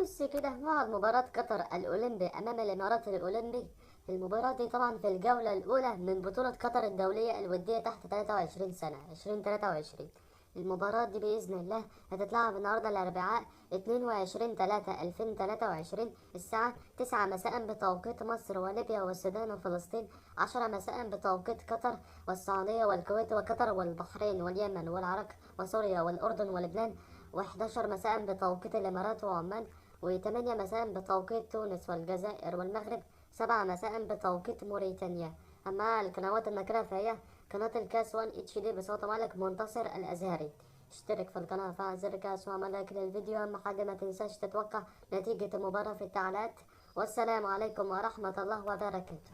بس كده مع مباراة قطر الأولمبي أمام الإمارات الأولمبي. المباراة دي طبعا في الجولة الأولى من بطولة قطر الدولية الودية تحت 23 سنة 2023. المباراة دي بإذن الله هتتلعب النهاردة الأربعاء 22/3/2023 الساعة 9 مساء بتوقيت مصر وليبيا والسودان وفلسطين، 10 مساء بتوقيت قطر والسعودية والكويت وقطر والبحرين واليمن والعراق وسوريا والأردن ولبنان، و11 مساء بتوقيت الإمارات وعمان، و8 مساء بتوقيت تونس والجزائر والمغرب، 7 مساء بتوقيت موريتانيا. أما القنوات الناقلة فهي قناة الكاس 1 اتش دي بصوت ملك منتصر الأزهري. اشترك في القناة وفعل زر الجرس واعمل لايك للفيديو. أهم حاجة ما تنساش تتوقع نتيجة المباراة في التعليقات. والسلام عليكم ورحمة الله وبركاته.